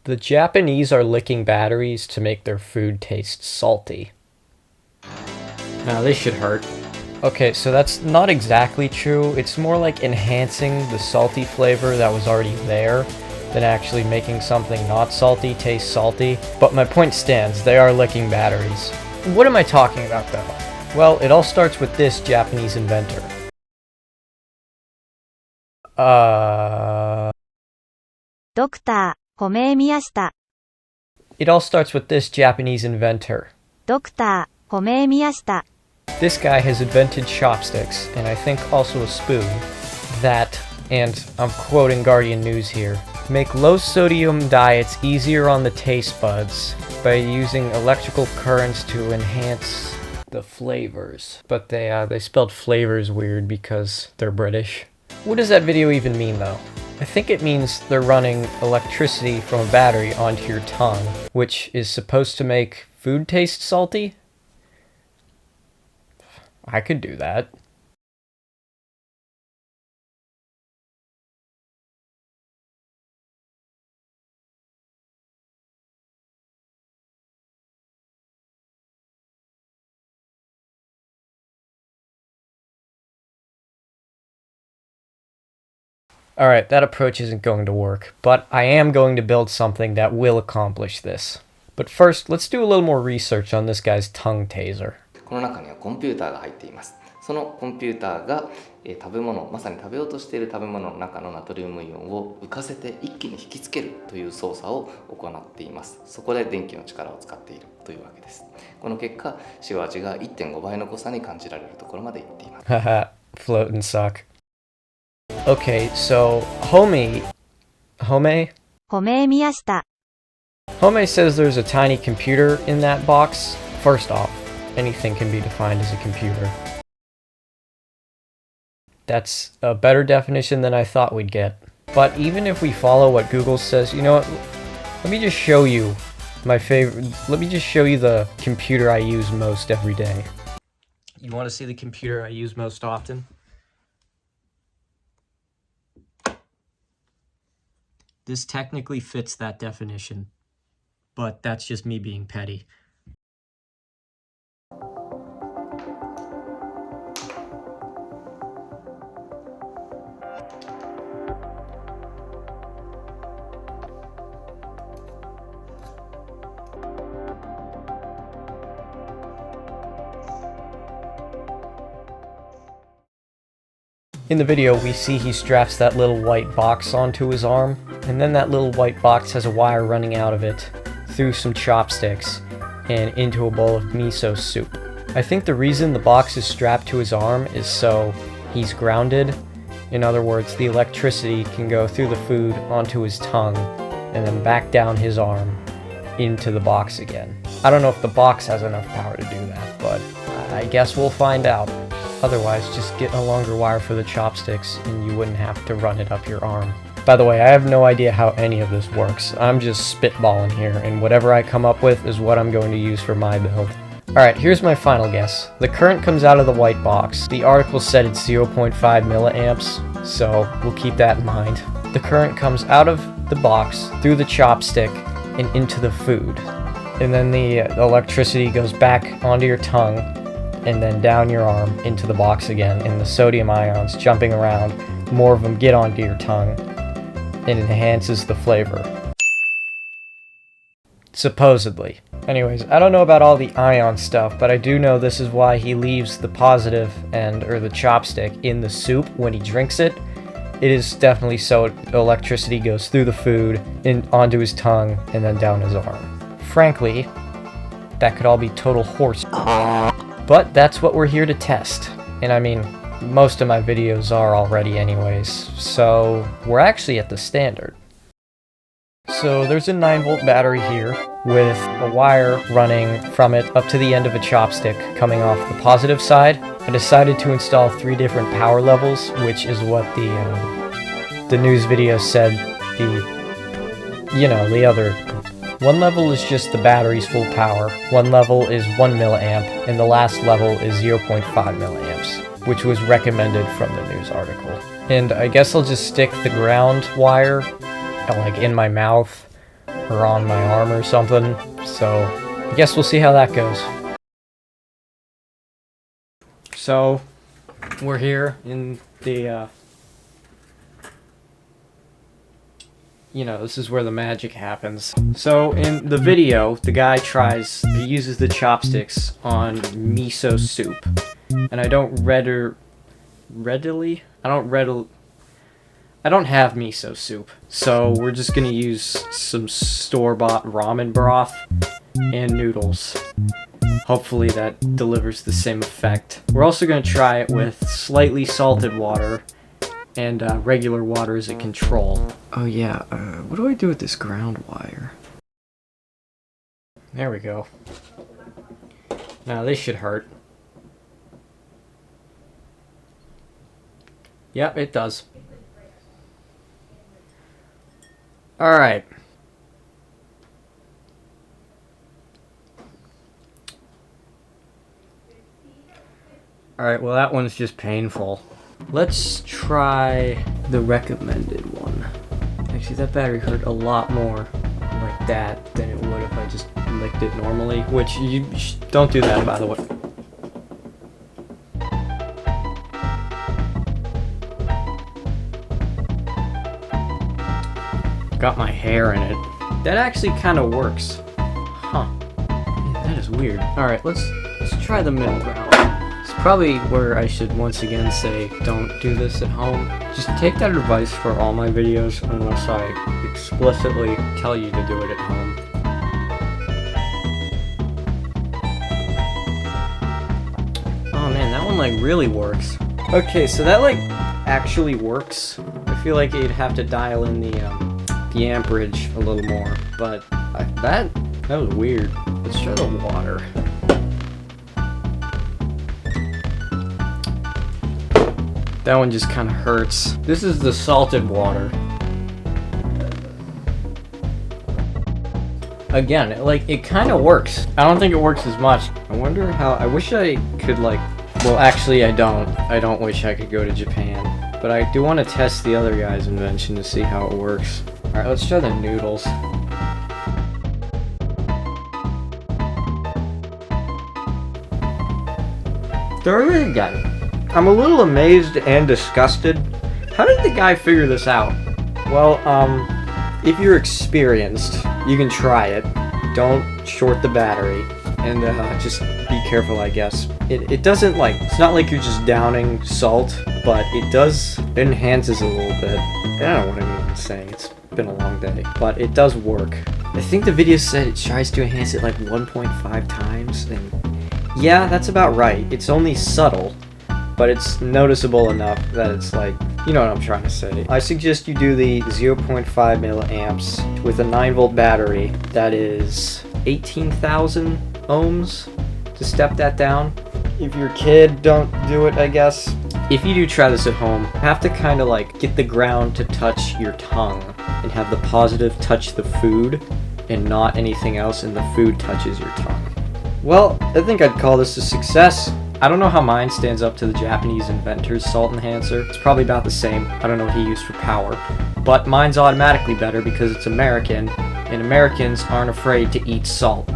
The Japanese are licking batteries to make their food taste salty. Now this should hurt. Okay, so that's not exactly true. It's more like enhancing the salty flavor that was already there than actually making something not salty taste salty. But my point stands, they are licking batteries. What am I talking about though? Well, it all starts with this Japanese inventor. Doctor, 褒め宮下 It all starts with this Japanese inventor. Doctor, 褒め宮下 This guy has invented chopsticks, and I think also a spoon, that, and I'm quoting Guardian News here, make low-sodium diets easier on the taste buds by using electrical currents to enhance the flavors. But they spelled flavors weird because they're British. What does that video even mean, though? I think it means they're running electricity from a battery onto your tongue, which is supposed to make food taste salty? I could do that. Alright, that approach isn't going to work, but I am going to build something that will accomplish this. But first, let's do a little more research on this guy's tongue taser. この中にはコンピューターが入っています。そのコンピューターが、食べ物、まさに食べようとしている食べ物の中のナトリウムイオンを浮かせて一気に引きつけるという操作を行っています。そこで電気の力を使っているというわけです。この結果、塩味が 1.5 倍の濃さに感じられるところまでいっています。Haha, float and suck. Okay, so Home? 褒め宮下 Home says there's a tiny computer in that box. First off, anything can be defined as a computer. That's a better definition than I thought we'd get. But even if we follow what Google says, you know what? Let me just show you the computer I use most every day. You want to see the computer I use most often? This technically fits that definition, but that's just me being petty. In the video, we see he straps that little white box onto his arm, and then that little white box has a wire running out of it, through some chopsticks, and into a bowl of miso soup. I think the reason the box is strapped to his arm is so he's grounded. In other words, the electricity can go through the food onto his tongue, and then back down his arm into the box again. I don't know if the box has enough power to do that, but I guess we'll find out. Otherwise, just get a longer wire for the chopsticks and you wouldn't have to run it up your arm. By the way, I have no idea how any of this works. I'm just spitballing here, and whatever I come up with is what I'm going to use for my build. Alright, here's my final guess. The current comes out of the white box. The article said it's 0.5 milliamps, so we'll keep that in mind. The current comes out of the box, through the chopstick, and into the food. And then the electricity goes back onto your tongue, and then down your arm into the box again, and the sodium ions jumping around, more of them get onto your tongue, and enhances the flavor. Supposedly. Anyways, I don't know about all the ion stuff, but I do know this is why he leaves the positive or the chopstick in the soup when he drinks it. It is definitely so electricity goes through the food, onto his tongue, and then down his arm. Frankly, that could all be total horse. But that's what we're here to test. And I mean, most of my videos are already anyways, so we're actually at the standard. So there's a 9-volt battery here with a wire running from it up to the end of a chopstick coming off the positive side. I decided to install 3 different power levels, which is what the news video said the other. One level is just the battery's full power, one level is 1 milliamp, and the last level is 0.5 milliamps, which was recommended from the news article. And I guess I'll just stick the ground wire, like in my mouth, or on my arm or something, so I guess we'll see how that goes. So, we're here in the, this is where the magic happens. So, in the video, the guy he uses the chopsticks on miso soup. And I don't have miso soup. So, we're just gonna use some store-bought ramen broth and noodles. Hopefully that delivers the same effect. We're also going to try it with slightly salted water and regular water as a control. Oh yeah, what do I do with this ground wire? There we go. Now this should hurt. Yep, it does. Alright. Alright, well that one's just painful. Let's try the recommended one. Actually, that battery hurt a lot more like that than it would if I just licked it normally. Which, you don't do that, by the way. Got my hair in it. That actually kind of works. Huh. Man, that is weird. Alright, let's try the middle ground. Probably where I should once again say don't do this at home. Just take that advice for all my videos unless I explicitly tell you to do it at home. Oh man, that one like really works. Okay, so that like actually works. I feel like you'd have to dial in the amperage a little more, but that was weird. Let's try the water. That one just kind of hurts. This is the salted water. Again, it kind of works. I don't think it works as much. I wonder how, I wish I could well actually I don't wish I could go to Japan. But I do want to test the other guy's invention to see how it works. Alright, let's try the noodles. There we go. I'm a little amazed and disgusted. How did the guy figure this out? Well, if you're experienced, you can try it. Don't short the battery. And just be careful, I guess. It doesn't it's not like you're just downing salt, but it enhances a little bit. I don't know what I'm even saying, it's been a long day. But it does work. I think the video said it tries to enhance it 1.5 times, and yeah, that's about right. It's only subtle. But it's noticeable enough that it's you know what I'm trying to say. I suggest you do the 0.5 milliamps with a 9-volt battery that is 18,000 ohms to step that down. If your kid, don't do it, I guess. If you do try this at home, you have to kind of get the ground to touch your tongue and have the positive touch the food and not anything else, and the food touches your tongue. Well, I think I'd call this a success. I don't know how mine stands up to the Japanese inventor's salt enhancer. It's probably about the same. I don't know what he used for power. But mine's automatically better because it's American, and Americans aren't afraid to eat salt.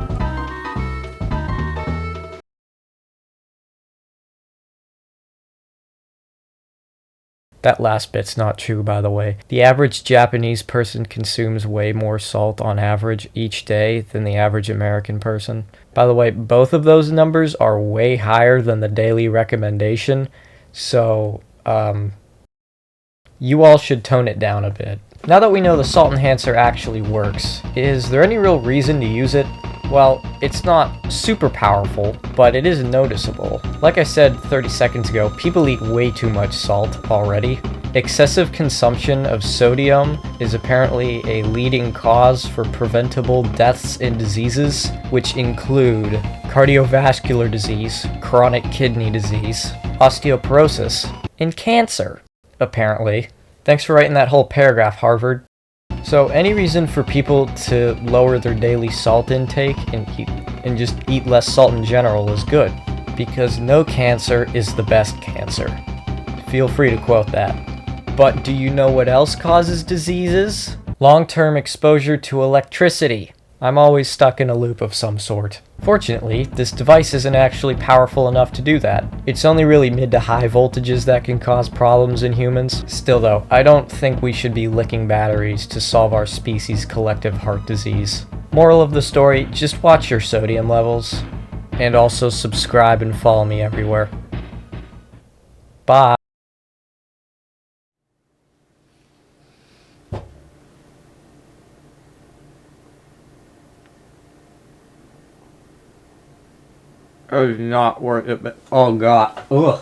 That last bit's not true, by the way. The average Japanese person consumes way more salt on average each day than the average American person. By the way, both of those numbers are way higher than the daily recommendation, so you all should tone it down a bit. Now that we know the salt enhancer actually works, is there any real reason to use it? Well, it's not super powerful, but it is noticeable. Like I said 30 seconds ago, people eat way too much salt already. Excessive consumption of sodium is apparently a leading cause for preventable deaths and diseases, which include cardiovascular disease, chronic kidney disease, osteoporosis, and cancer, apparently. Thanks for writing that whole paragraph, Harvard. So any reason for people to lower their daily salt intake and just eat less salt in general is good, because no cancer is the best cancer. Feel free to quote that. But do you know what else causes diseases? Long-term exposure to electricity. I'm always stuck in a loop of some sort. Fortunately, this device isn't actually powerful enough to do that. It's only really mid to high voltages that can cause problems in humans. Still though, I don't think we should be licking batteries to solve our species' collective heart disease. Moral of the story, just watch your sodium levels. And also subscribe and follow me everywhere. Bye. It was not worth it, but oh god. Ugh.